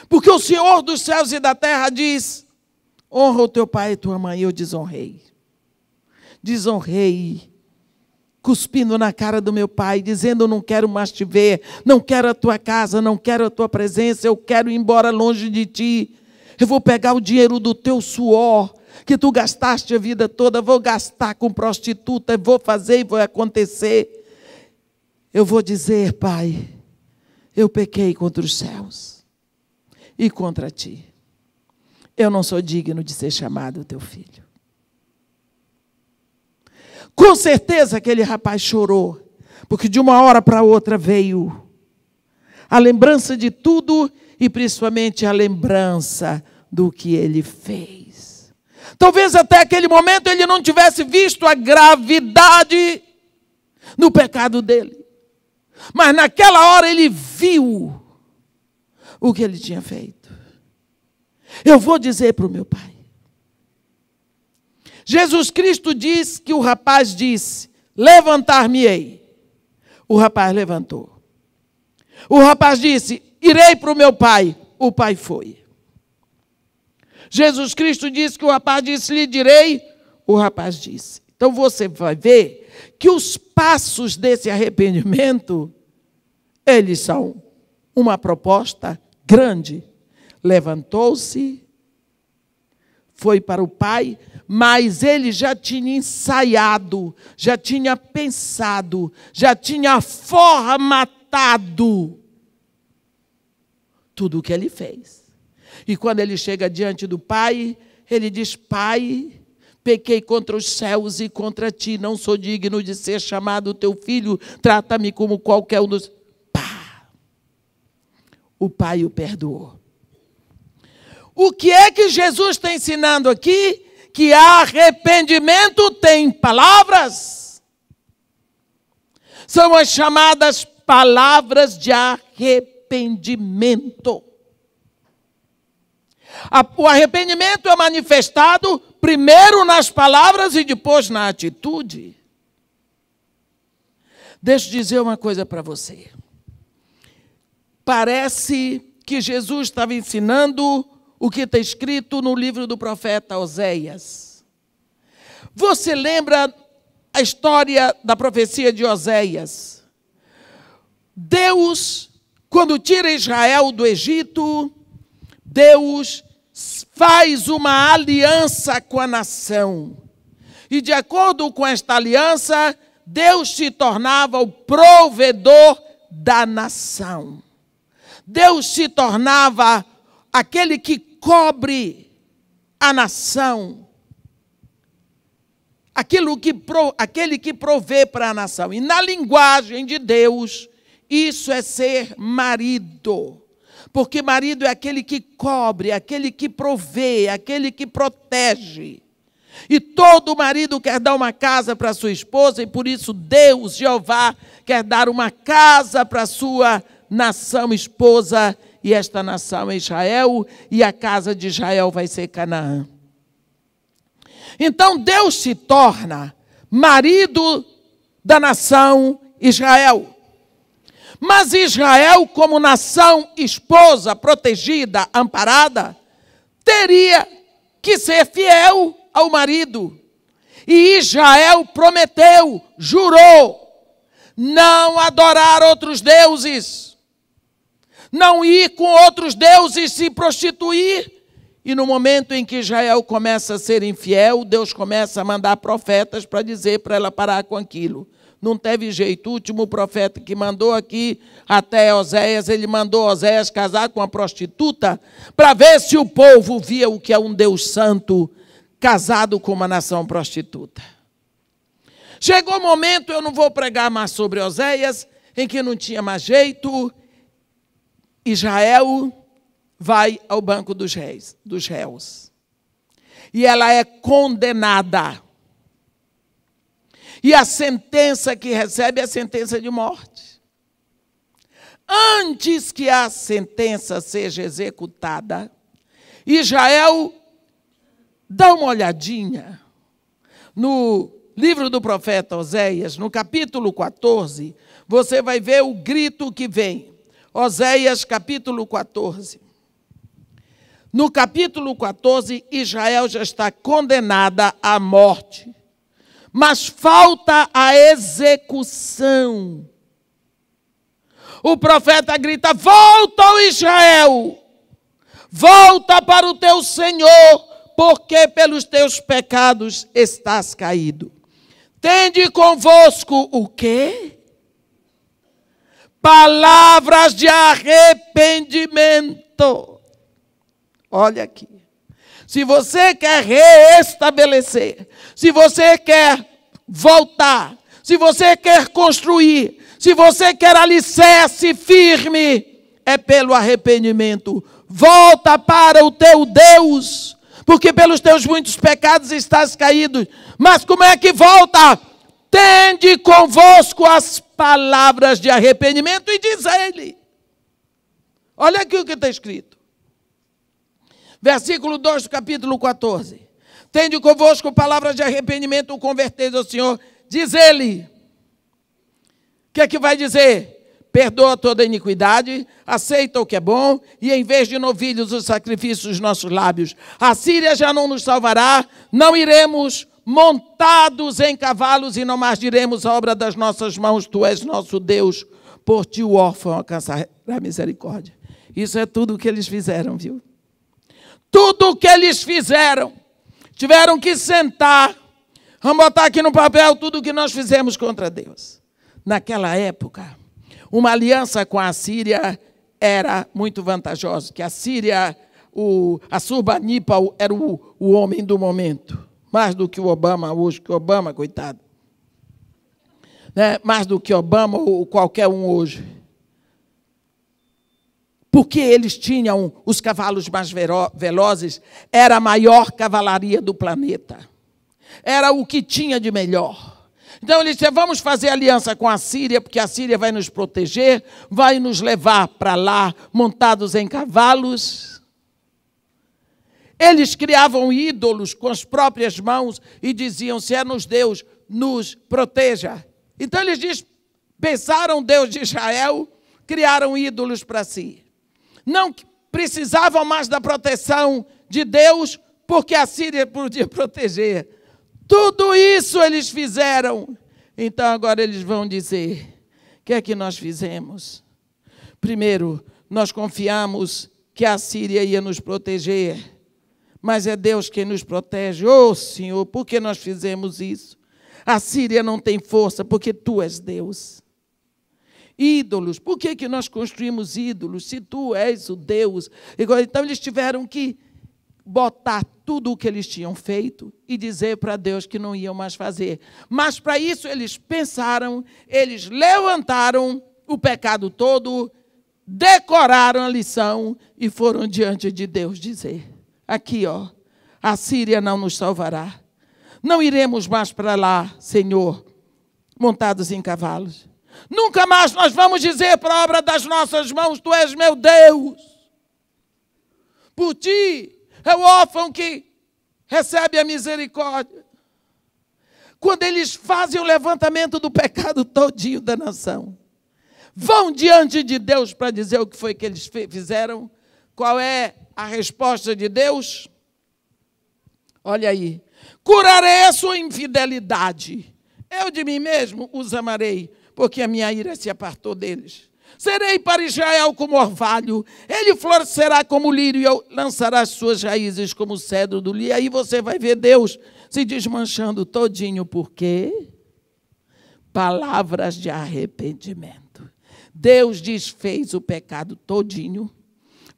Porque o Senhor dos céus e da terra diz: honra o teu pai e tua mãe. Eu desonrei. Desonrei, cuspindo na cara do meu pai, dizendo: não quero mais te ver, não quero a tua casa, não quero a tua presença, eu quero ir embora longe de ti. Eu vou pegar o dinheiro do teu suor, que tu gastaste a vida toda, vou gastar com prostituta, vou fazer e vai acontecer. Eu vou dizer: pai, eu pequei contra os céus. e contra ti. Eu não sou digno de ser chamado teu filho. Com certeza aquele rapaz chorou, porque de uma hora para outra veio a lembrança de tudo e principalmente a lembrança do que ele fez. Talvez até aquele momento ele não tivesse visto a gravidade no pecado dele. Mas naquela hora ele viu o que ele tinha feito. Eu vou dizer para o meu pai. Jesus Cristo diz que o rapaz disse, levantar-me-ei. O rapaz levantou. O rapaz disse, irei para o meu pai. O pai foi. Jesus Cristo disse que o rapaz disse, lhe direi. O rapaz disse. Então você vai ver que os passos desse arrependimento, eles são uma proposta grande. Levantou-se, foi para o pai, mas ele já tinha ensaiado, já tinha pensado, já tinha formatado tudo o que ele fez. E quando ele chega diante do pai, ele diz, pai, pequei contra os céus e contra ti, não sou digno de ser chamado teu filho, trata-me como qualquer um dos... Pá! O pai o perdoou. O que é que Jesus está ensinando aqui? Que arrependimento tem palavras. São as chamadas palavras de arrependimento. O arrependimento é manifestado primeiro nas palavras e depois na atitude. Deixa eu dizer uma coisa para você. Parece que Jesus estava ensinando o que está escrito no livro do profeta Oséias. Você lembra a história da profecia de Oséias? Deus, quando tira Israel do Egito, Deus faz uma aliança com a nação. E de acordo com esta aliança, Deus se tornava o provedor da nação. Deus se tornava aquele que cobre a nação, aquele que provê para a nação. E na linguagem de Deus, isso é ser marido. Porque marido é aquele que cobre, aquele que provê, aquele que protege. E todo marido quer dar uma casa para sua esposa, e por isso Deus, Jeová, quer dar uma casa para a sua nação esposa, e esta nação é Israel, e a casa de Israel vai ser Canaã. Então Deus se torna marido da nação Israel. Mas Israel, como nação esposa, protegida, amparada, teria que ser fiel ao marido. E Israel prometeu, jurou, não adorar outros deuses, não ir com outros deuses se prostituir. E no momento em que Israel começa a ser infiel, Deus começa a mandar profetas para dizer para ela parar com aquilo. Não teve jeito. O último profeta que mandou aqui até Oséias, ele mandou Oséias casar com uma prostituta para ver se o povo via o que é um Deus santo casado com uma nação prostituta. Chegou o momento, eu não vou pregar mais sobre Oséias, em que não tinha mais jeito. Israel vai ao banco dos réus. E ela é condenada. E a sentença que recebe é a sentença de morte. Antes que a sentença seja executada, Israel dá uma olhadinha no livro do profeta Oséias, no capítulo 14, você vai ver o grito que vem. Oséias, capítulo 14. No capítulo 14, Israel já está condenada à morte. Mas falta a execução. O profeta grita, volta, ó Israel, volta para o teu Senhor, porque pelos teus pecados estás caído. Tende convosco o quê? Palavras de arrependimento. Olha aqui. Se você quer reestabelecer, se você quer voltar, se você quer construir, se você quer alicerce firme, é pelo arrependimento. Volta para o teu Deus, porque pelos teus muitos pecados estás caído. Mas como é que volta? Tende convosco as palavras de arrependimento e diz a ele. Olha aqui o que está escrito. Versículo 2 do capítulo 14. Tende convosco palavras de arrependimento, converteis ao Senhor. Diz ele. O que é que vai dizer? Perdoa toda iniquidade, aceita o que é bom, e em vez de novilhos os sacrifícios dos nossos lábios. A Síria já não nos salvará, não iremos montados em cavalos, e não mais diremos a obra das nossas mãos, tu és nosso Deus, por ti o órfão alcançará misericórdia. Isso é tudo o que eles fizeram, viu? Tudo o que eles fizeram. Tiveram que sentar. Vamos botar aqui no papel tudo o que nós fizemos contra Deus. Naquela época, uma aliança com a Síria era muito vantajosa. Que a Síria, a Surbanipal era o homem do momento. Mais do que o Obama hoje, que o Obama, coitado. Né? Mais do que Obama ou qualquer um hoje. Porque eles tinham os cavalos mais velozes, era a maior cavalaria do planeta. Era o que tinha de melhor. Então eles disseram, vamos fazer aliança com a Síria, porque a Síria vai nos proteger, vai nos levar para lá, montados em cavalos. Eles criavam ídolos com as próprias mãos e diziam, se é nos Deus, nos proteja. Então eles pensaram Deus de Israel, criaram ídolos para si. Não precisavam mais da proteção de Deus, porque a Síria podia proteger. Tudo isso eles fizeram. Então agora eles vão dizer, o que é que nós fizemos? Primeiro, nós confiamos que a Síria ia nos proteger, mas é Deus quem nos protege. Oh, Senhor, por que nós fizemos isso? A Síria não tem força, porque Tu és Deus. Ídolos, por que nós construímos ídolos, se Tu és o Deus? Então eles tiveram que botar tudo o que eles tinham feito e dizer para Deus que não iam mais fazer. Mas para isso eles pensaram, eles levantaram o pecado todo, decoraram a lição e foram diante de Deus dizer, aqui ó, a Síria não nos salvará. Não iremos mais para lá, Senhor, montados em cavalos. Nunca mais nós vamos dizer para a obra das nossas mãos, Tu és meu Deus. Por Ti é o órfão que recebe a misericórdia. Quando eles fazem o levantamento do pecado todinho da nação, vão diante de Deus para dizer o que foi que eles fizeram. Qual é a resposta de Deus? Olha aí. Curarei a sua infidelidade. Eu de mim mesmo os amarei, porque a minha ira se apartou deles. Serei para Israel como orvalho, ele florescerá como lírio e lançará as suas raízes como o cedro do lírio. Aí você vai ver Deus se desmanchando todinho. Por quê? Palavras de arrependimento. Deus desfez o pecado todinho,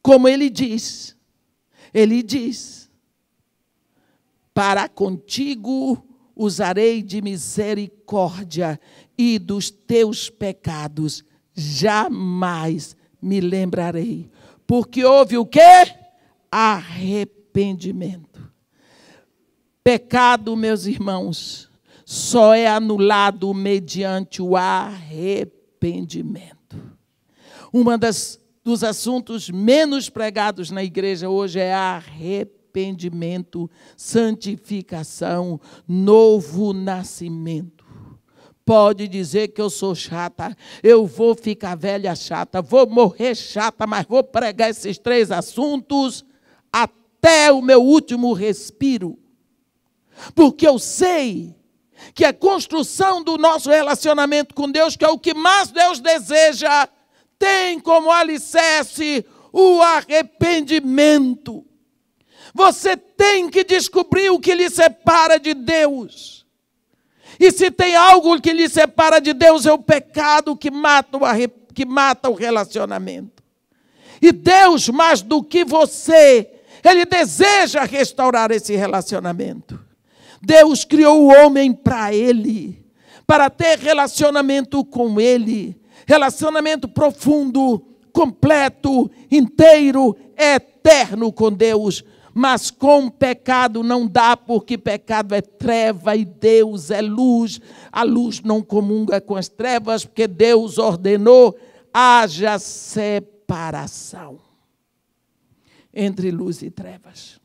como Ele diz. Ele diz, para contigo usarei de misericórdia e dos teus pecados jamais me lembrarei. Porque houve o quê? Arrependimento. Pecado, meus irmãos, só é anulado mediante o arrependimento. Dos assuntos menos pregados na igreja hoje é arrependimento, santificação, novo nascimento. Pode dizer que eu sou chata, eu vou ficar velha chata, vou morrer chata, mas vou pregar esses 3 assuntos até o meu último respiro. Porque eu sei que a construção do nosso relacionamento com Deus, que é o que mais Deus deseja, tem como alicerce o arrependimento. Você tem que descobrir o que lhe separa de Deus. E se tem algo que lhe separa de Deus, é o pecado que mata o relacionamento. E Deus, mais do que você, Ele deseja restaurar esse relacionamento. Deus criou o homem para Ele, para ter relacionamento com Ele. Relacionamento profundo, completo, inteiro, eterno com Deus. Mas com pecado não dá, porque pecado é treva e Deus é luz. A luz não comunga com as trevas, porque Deus ordenou, haja separação entre luz e trevas.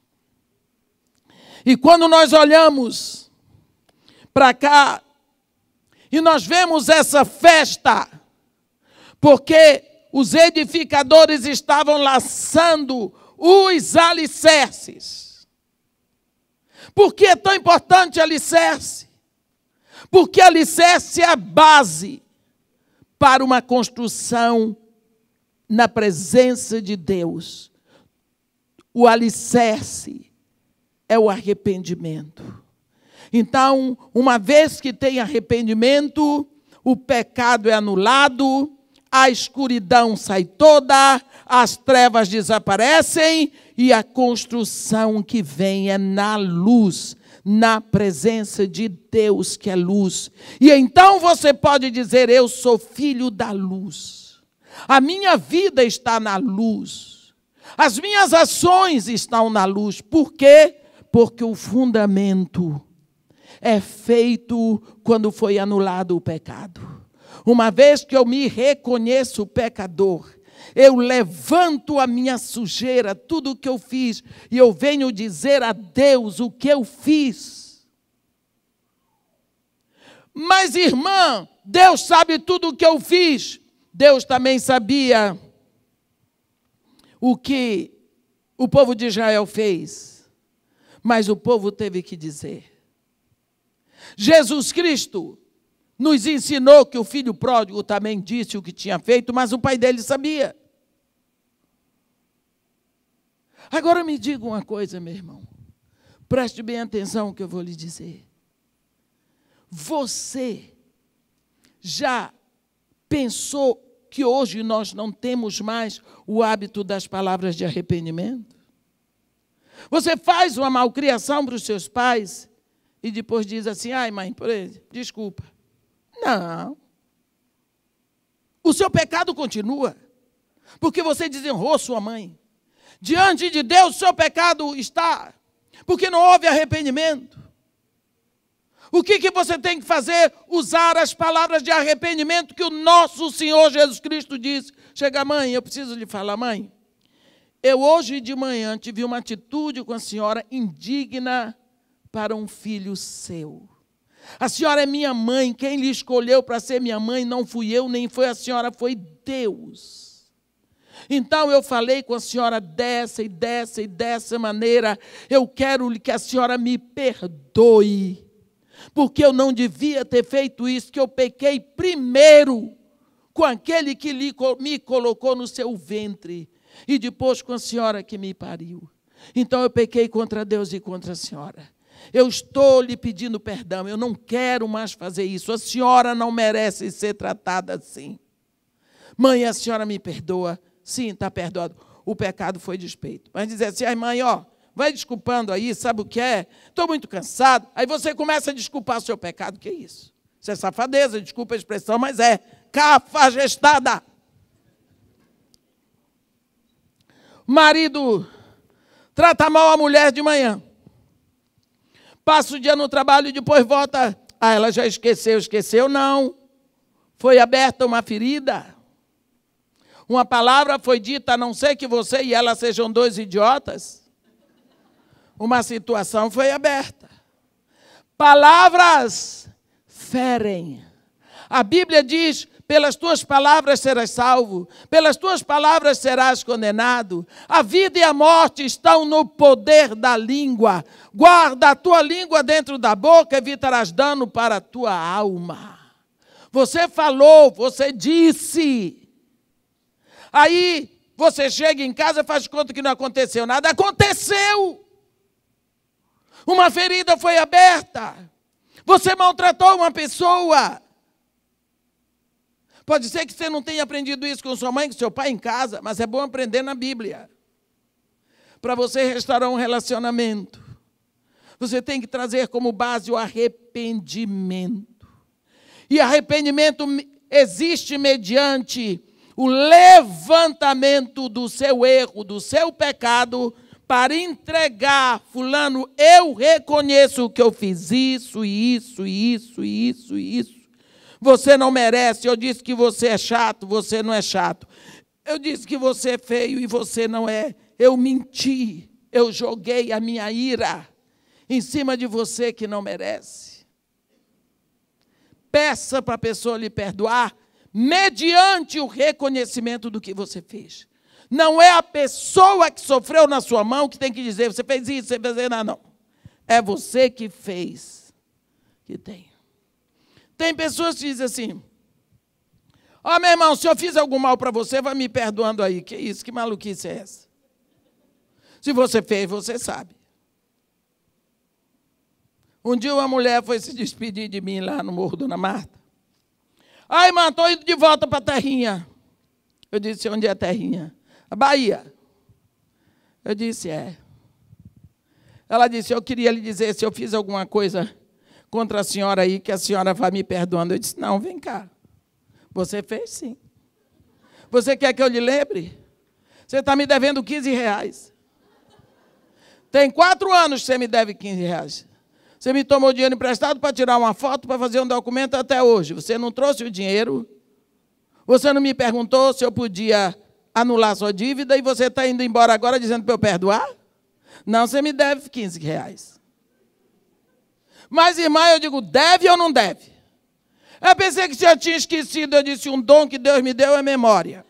E quando nós olhamos para cá, e nós vemos essa festa, porque os edificadores estavam lançando os alicerces. Por que é tão importante alicerce? Porque alicerce é a base para uma construção na presença de Deus. O alicerce é o arrependimento. Então, uma vez que tem arrependimento, o pecado é anulado, a escuridão sai toda, as trevas desaparecem e a construção que vem é na luz, na presença de Deus que é luz. E então você pode dizer, eu sou filho da luz. A minha vida está na luz. As minhas ações estão na luz. Por quê? Porque o fundamento é feito quando foi anulado o pecado. Uma vez que eu me reconheço pecador, eu levanto a minha sujeira, tudo o que eu fiz, e eu venho dizer a Deus o que eu fiz. Mas, irmã, Deus sabe tudo o que eu fiz. Deus também sabia o que o povo de Israel fez. Mas o povo teve que dizer. Jesus Cristo nos ensinou que o filho pródigo também disse o que tinha feito, mas o pai dele sabia. Agora me diga uma coisa, meu irmão. Preste bem atenção no que eu vou lhe dizer. Você já pensou que hoje nós não temos mais o hábito das palavras de arrependimento? Você faz uma malcriação para os seus pais e depois diz assim, ai mãe, desculpa. Não. O seu pecado continua, porque você desonrou sua mãe. Diante de Deus, o seu pecado está, porque não houve arrependimento. O que você tem que fazer? Usar as palavras de arrependimento que o nosso Senhor Jesus Cristo disse. Chega, mãe, eu preciso lhe falar, mãe. Eu hoje de manhã tive uma atitude com a senhora indigna para um filho seu. A senhora é minha mãe, quem lhe escolheu para ser minha mãe não fui eu, nem foi a senhora, foi Deus. Então eu falei com a senhora dessa e dessa e dessa maneira, eu quero que a senhora me perdoe, porque eu não devia ter feito isso, que eu pequei primeiro com aquele que me colocou no seu ventre, e depois com a senhora que me pariu. Então eu pequei contra Deus e contra a senhora. Eu estou lhe pedindo perdão, eu não quero mais fazer isso. A senhora não merece ser tratada assim. Mãe, a senhora me perdoa? Sim, está perdoado. O pecado foi desfeito. Mas dizer assim, ai mãe, vai desculpando aí, sabe o que é? Estou muito cansado. Aí você começa a desculpar o seu pecado, que é isso? Isso é safadeza, desculpa a expressão, mas é cafajestada. O marido trata mal a mulher de manhã. Passa o dia no trabalho e depois volta. Ah, ela já esqueceu. Esqueceu? Não. Foi aberta uma ferida. Uma palavra foi dita, a não ser que você e ela sejam dois idiotas. Uma situação foi aberta. Palavras ferem. A Bíblia diz, pelas tuas palavras serás salvo, pelas tuas palavras serás condenado. A vida e a morte estão no poder da língua. Guarda a tua língua dentro da boca, evitarás dano para a tua alma. Você falou, você disse. Aí você chega em casa e faz conta que não aconteceu nada. Aconteceu! Uma ferida foi aberta. Você maltratou uma pessoa. Pode ser que você não tenha aprendido isso com sua mãe, com seu pai em casa, mas é bom aprender na Bíblia. Para você restaurar um relacionamento, você tem que trazer como base o arrependimento. E arrependimento existe mediante o levantamento do seu erro, do seu pecado, para entregar, fulano, eu reconheço que eu fiz isso, isso, isso, isso, isso. Você não merece, eu disse que você é chato, você não é chato. Eu disse que você é feio e você não é. Eu menti, eu joguei a minha ira em cima de você que não merece. Peça para a pessoa lhe perdoar mediante o reconhecimento do que você fez. Não é a pessoa que sofreu na sua mão que tem que dizer, você fez isso, você fez isso, não. É você que fez, que tem. Tem pessoas que dizem assim, ó, meu irmão, se eu fiz algum mal para você, vai me perdoando aí. Que isso, que maluquice é essa? Se você fez, você sabe. Um dia uma mulher foi se despedir de mim lá no Morro Dona Marta. Ai, irmã, estou indo de volta para a terrinha. Eu disse, onde é a terrinha? A Bahia. Eu disse, é. Ela disse, eu queria lhe dizer se eu fiz alguma coisa contra a senhora aí, que a senhora vai me perdoando. Eu disse, não, vem cá. Você fez sim. Você quer que eu lhe lembre? Você está me devendo R$15. Tem 4 anos que você me deve R$15. Você me tomou dinheiro emprestado para tirar uma foto, para fazer um documento até hoje. Você não trouxe o dinheiro. Você não me perguntou se eu podia anular sua dívida e você está indo embora agora dizendo para eu perdoar? Não, você me deve R$15. Mas, irmã, eu digo, deve ou não deve? Eu pensei que você já tinha esquecido. Eu disse, um dom que Deus me deu é memória.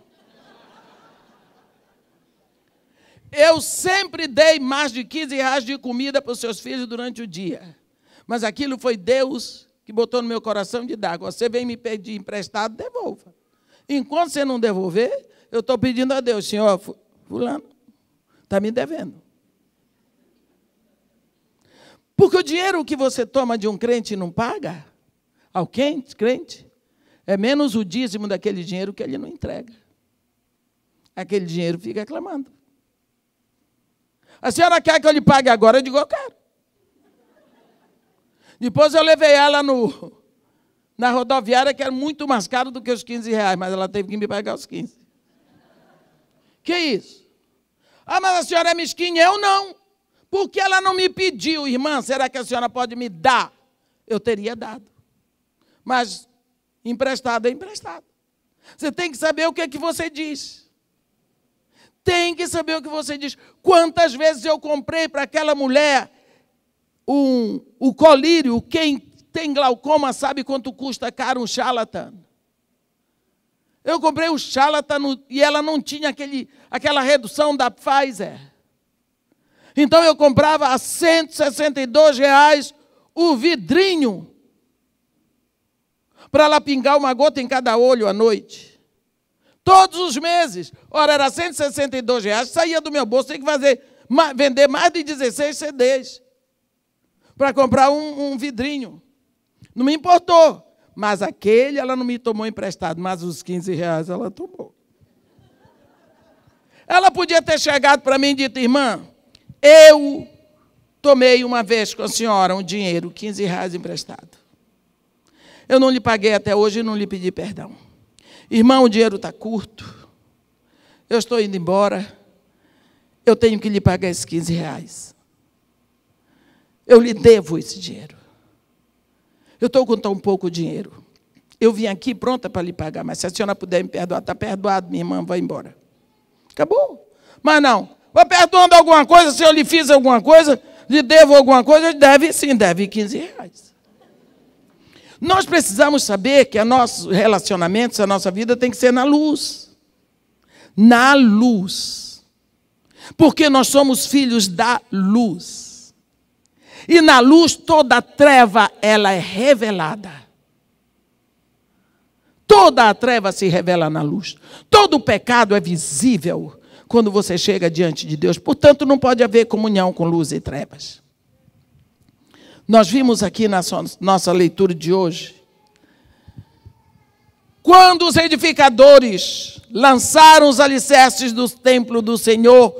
Eu sempre dei mais de R$15 de comida para os seus filhos durante o dia. Mas aquilo foi Deus que botou no meu coração de dar. Você vem me pedir emprestado, devolva. Enquanto você não devolver, eu estou pedindo a Deus, senhor, fulano, está me devendo. Porque o dinheiro que você toma de um crente e não paga, ao crente, é menos o dízimo daquele dinheiro que ele não entrega. Aquele dinheiro fica clamando. A senhora quer que eu lhe pague agora? Eu digo, eu quero. Depois eu levei ela na rodoviária, que era muito mais caro do que os R$15, mas ela teve que me pagar os 15. Que isso? Ah, mas a senhora é mesquinha? Eu não. Por que ela não me pediu? Irmã, será que a senhora pode me dar? Eu teria dado. Mas emprestado é emprestado. Você tem que saber o que é que você diz. Tem que saber o que você diz. Quantas vezes eu comprei para aquela mulher o colírio? Quem tem glaucoma sabe quanto custa caro um charlatan. Eu comprei o charlatan e ela não tinha aquela redução da Pfizer. Então eu comprava a R$162 o vidrinho para ela pingar uma gota em cada olho à noite. Todos os meses. Ora, era R$162, saía do meu bolso, tem que vender mais de 16 CDs para comprar um vidrinho. Não me importou. Mas aquele ela não me tomou emprestado, mas os R$15 ela tomou. Ela podia ter chegado para mim e dito, irmã, eu tomei uma vez com a senhora um dinheiro, R$15 emprestado. Eu não lhe paguei até hoje e não lhe pedi perdão. Irmão, o dinheiro está curto. Eu estou indo embora. Eu tenho que lhe pagar esses R$15. Eu lhe devo esse dinheiro. Eu estou com tão pouco dinheiro. Eu vim aqui pronta para lhe pagar, mas se a senhora puder me perdoar, está perdoado, minha irmã, vai embora. Acabou. Mas não. Vou perdoando alguma coisa, se eu lhe fiz alguma coisa, lhe devo alguma coisa, deve sim, deve R$15. Nós precisamos saber que nossos relacionamentos, a nossa vida tem que ser na luz. Na luz. Porque nós somos filhos da luz. E na luz toda treva, ela é revelada. Toda a treva se revela na luz. Todo o pecado é visível quando você chega diante de Deus. Portanto, não pode haver comunhão com luz e trevas. Nós vimos aqui na nossa leitura de hoje, quando os edificadores lançaram os alicerces do templo do Senhor,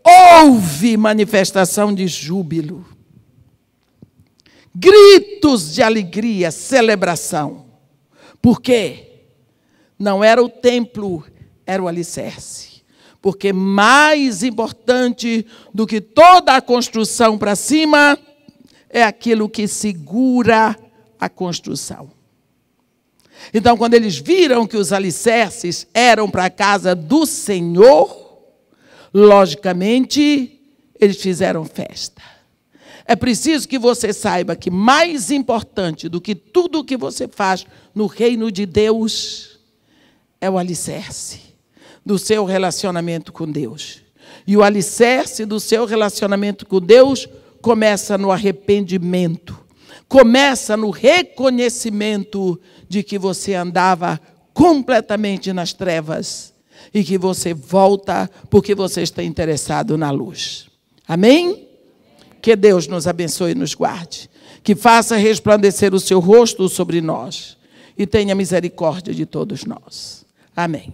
houve manifestação de júbilo, gritos de alegria, celebração. Por quê? Não era o templo, era o alicerce. Porque mais importante do que toda a construção para cima é aquilo que segura a construção. Então, quando eles viram que os alicerces eram para a casa do Senhor, logicamente, eles fizeram festa. É preciso que você saiba que mais importante do que tudo o que você faz no reino de Deus é o alicerce do seu relacionamento com Deus. E o alicerce do seu relacionamento com Deus começa no arrependimento, começa no reconhecimento de que você andava completamente nas trevas e que você volta porque você está interessado na luz. Amém? Que Deus nos abençoe e nos guarde, que faça resplandecer o seu rosto sobre nós e tenha misericórdia de todos nós. Amém.